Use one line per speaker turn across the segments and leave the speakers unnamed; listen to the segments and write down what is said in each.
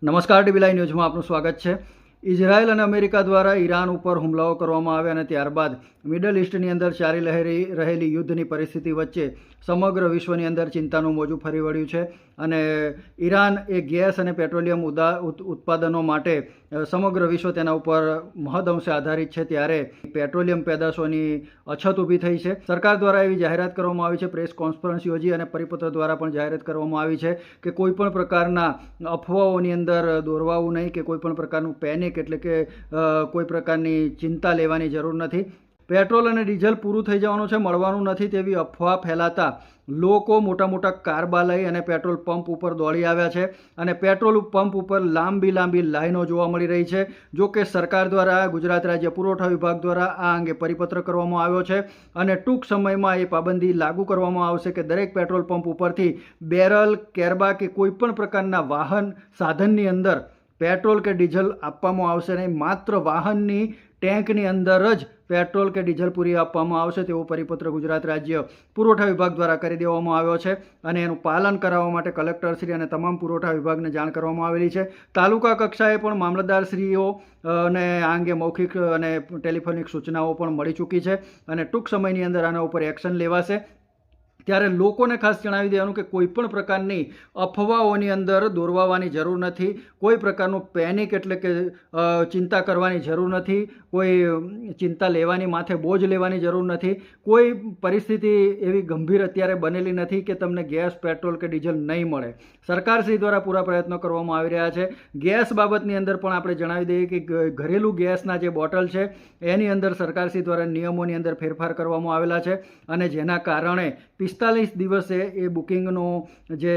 નમસ્કાર TV live ન્યૂઝમાં આપનું સ્વાગત છે। ઇઝરાયલ અને અમેરિકા દ્વારા ઈરાન ઉપર હુમલાઓ કરવામાં આવ્યા અને ત્યારબાદ મિડલ ઈસ્ટની અંદર ચાલી રહેલી યુદ્ધની પરિસ્થિતિ વચ્ચે સમગ્ર વિશ્વની અંદર ચિંતાનું મોજું ફરી વળ્યું છે અને ઈરાન એ ગેસ અને પેટ્રોલિયમ ઉત્પાદનો માટે સમગ્ર વિશ્વ તેના ઉપર મહદઅંશે આધારિત છે। ત્યારે પેટ્રોલિયમ પેદાશોની અછત ઊભી થઈ છે। સરકાર દ્વારા એવી જાહેરાત કરવામાં આવી છે, પ્રેસ કોન્ફરન્સ યોજી અને પરિપત્ર દ્વારા પણ જાહેરાત કરવામાં આવી છે કે કોઈ પણ પ્રકારના અફવાઓની અંદર દોરવાવું નહીં કે કોઈ પણ પ્રકારનું પેનિક એટલે કે કોઈ પ્રકારની ચિંતા લેવાની જરૂર નથી। પેટ્રોલ અને ડીઝલ પૂરું થઈ જવાનું છે, મળવાનું નથી તેવી અફવા ફેલાતા લોકો મોટા મોટા કારબા લઈ અને પેટ્રોલ પંપ ઉપર દોડી આવ્યા છે અને પેટ્રોલ પંપ ઉપર લાંબી લાઈનો જોવા મળી રહી છે। જો કે સરકાર દ્વારા ગુજરાત રાજ્ય પુરવઠા વિભાગ દ્વારા આ અંગે પરિપત્ર કરવામાં આવ્યો છે અને ટૂંક સમયમાં એ પાબંદી લાગુ કરવામાં આવશે કે દરેક પેટ્રોલ પંપ ઉપરથી બેરલ, કેરબા કે કોઈ પણ પ્રકારના વાહન સાધનની અંદર પેટ્રોલ કે ડીઝલ આપવામાં આવશે નહીં, માત્ર વાહનની ટેન્કની અંદર જ પેટ્રોલ કે ડીઝલ પૂરી આપવામાં આવશે તેવો પરિપત્ર ગુજરાત રાજ્ય પુરવઠા વિભાગ દ્વારા કરી દેવામાં આવ્યો છે અને એનું પાલન કરાવવા માટે કલેક્ટરશ્રી અને તમામ પુરવઠા વિભાગને જાણ કરવામાં આવેલી છે। તાલુકા કક્ષાએ પણ મામલતદારશ્રીઓ અને આ અંગે મૌખિક અને ટેલિફોનિક સૂચનાઓ પણ મળી ચૂકી છે અને ટૂંક સમયની અંદર આના ઉપર એક્શન લેવાશે। ત્યારે લોકોને ખાસ જણાવી દેવાનું કે કોઈ પણ પ્રકારની અફવાઓની અંદર દોરવાની જરૂર નથી, કોઈ પ્રકારનું પેનિક એટલે કે ચિંતા કરવાની જરૂર નથી, કોઈ ચિંતા લેવાની માથે બોજ લેવાની જરૂર નથી। કોઈ પરિસ્થિતિ એવી ગંભીર અત્યારે બનેલી નથી કે તમને ગેસ, પેટ્રોલ કે ડીઝલ નહીં મળે। સરકારશ્રી દ્વારા પૂરા પ્રયત્નો કરવામાં આવી રહ્યા છે। ગેસ બાબતની અંદર પણ આપણે જણાવી દઈએ કે ઘરેલું ગેસના જે બોટલ છે એની અંદર સરકારશ્રી દ્વારા નિયમોની અંદર ફેરફાર કરવામાં આવેલા છે અને જેના કારણે 45 દિવસે એ બુકિંગનો જે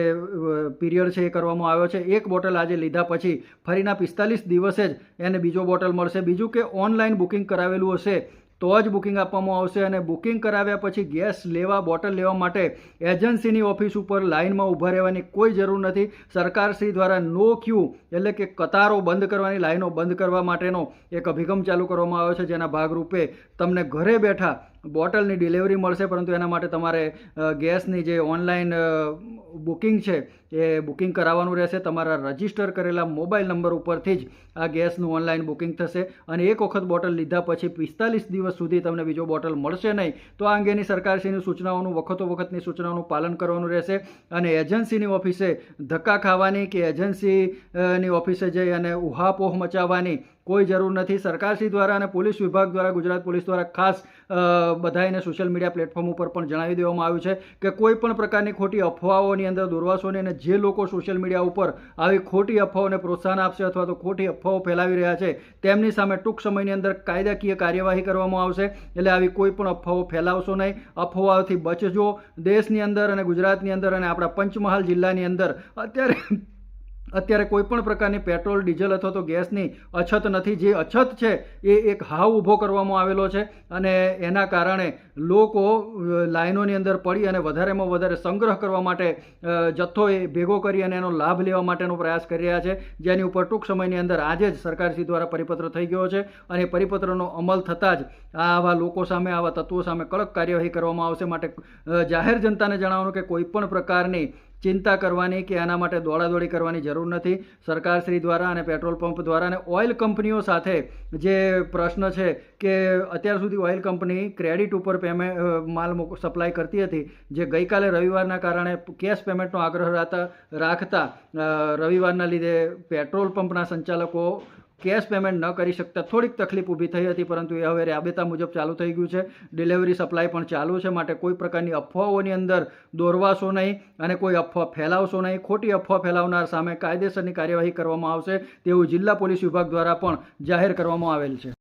પીરિયડ છે એ કરવામાં આવ્યો છે। એક બોટલ આજે લીધા પછી ફરીના 45 દિવસે જ એને બીજો બોટલ મળશે। બીજું કે ઓનલાઈન બુકિંગ કરાવેલું હશે તો જ બુકિંગ આપવામાં આવશે અને બુકિંગ કરાવ્યા પછી ગેસ લેવા, બોટલ લેવા માટે એજન્સીની ઓફિસ ઉપર લાઇનમાં ઊભા રહેવાની કોઈ જરૂર નથી। સરકારશ્રી દ્વારા નો ક્યુ એટલે કે કતારો બંધ કરવાની, લાઈનો બંધ કરવા માટેનો એક અભિગમ ચાલુ કરવામાં આવ્યો છે, જેના ભાગરૂપે તમને ઘરે બેઠા બોટલની ડિલિવરી મળશે, પરંતુ એના માટે તમારે ગેસની જે ઓનલાઈન બુકિંગ છે એ બુકિંગ કરાવવાનું રહેશે। તમારા રજિસ્ટર કરેલા મોબાઈલ નંબર ઉપરથી જ આ ગેસનું ઓનલાઈન બુકિંગ થશે અને એક વખત બોટલ લીધા પછી 45 દિવસ સુધી તમને બીજો બોટલ મળશે નહીં। તો આ અંગેની સરકારશ્રીની સૂચનાઓનું વખતની સૂચનાઓનું પાલન કરવાનું રહેશે અને એજન્સીની ઓફિસે ધક્કા ખાવાની કે એજન્સીની ઓફિસે જઈ અને ઉહાપોહ મચાવવાની કોઈ જરૂર નથી। સરકારશ્રી દ્વારા અને પોલીસ વિભાગ દ્વારા, ગુજરાત પોલીસ દ્વારા ખાસ બધાને સોશિયલ મીડિયા પ્લેટફોર્મ ઉપર પણ જણાવી દેવામાં આવ્યું છે કે કોઈ પણ પ્રકારની ખોટી અફવાઓની અંદર દોરવાશો નહીં અને જે લોકો સોશિયલ મીડિયા ઉપર આવી ખોટી અફવાઓને પ્રોત્સાહન આપશે અથવા તો ખોટી અફવાઓ ફેલાવી રહ્યા છે તેમની સામે ટૂંક સમયની અંદર કાયદાકીય કાર્યવાહી કરવામાં આવશે। એટલે આવી કોઈ પણ અફવાઓ ફેલાવશો નહીં, અફવાઓથી બચજો। દેશની અંદર અને ગુજરાતની અંદર અને આપણા પંચમહાલ જિલ્લાની અંદર અત્યારે કોઈ પણ પ્રકારની પેટ્રોલ, ડીઝલ અથવા તો ગેસની અછત નથી। જે અછત છે એ એક હાવ ઊભો કરવામાં આવેલો છે અને એના કારણે લોકો લાઈનોની અંદર પડી અને વધારેમાં વધારે સંગ્રહ કરવા માટે જથ્થો એ ભેગો કરી અને એનો લાભ લેવા માટેનો પ્રયાસ કરી રહ્યા છે, જેની ઉપર ટૂંક સમયની અંદર આજે જ સરકારશ્રી દ્વારા પરિપત્ર થઈ ગયો છે અને પરિપત્રનો અમલ થતાં જ આવા લોકો સામે, આવા તત્વો સામે કડક કાર્યવાહી કરવામાં આવશે। માટે જાહેર જનતાને જણાવવાનું કે કોઈ પણ પ્રકારની ચિંતા કરવાની કે આના માટે દોડાદોડી કરવાની જરૂર નથી। સરકારશ્રી દ્વારા અને પેટ્રોલ પંપ દ્વારા અને ઓઇલ કંપનીઓ સાથે જે પ્રશ્ન છે કે અત્યાર સુધી ઓઇલ કંપની ક્રેડિટ ઉપર માલ સપ્લાય કરતી હતી, જે ગઈકાલે રવિવારના કારણે કેશ પેમેન્ટનો આગ્રહ રાખતા રવિવારના લીધે પેટ્રોલ પંપના સંચાલકો કેશ પેમેન્ટ ન કરી શકતા થોડીક તકલીફ ઊભી થઈ હતી, પરંતુ એ હવે રાબેતા મુજબ ચાલુ થઈ ગયું છે। ડિલિવરી સપ્લાય પણ ચાલુ છે। માટે કોઈ પ્રકારની અફવાઓની અંદર દોરવાશો નહીં અને કોઈ અફવા ફેલાવશો નહીં। ખોટી અફવા ફેલાવનાર સામે કાયદેસરની કાર્યવાહી કરવામાં આવશે તેવું જિલ્લા પોલીસ વિભાગ દ્વારા પણ જાહેર કરવામાં આવેલ છે।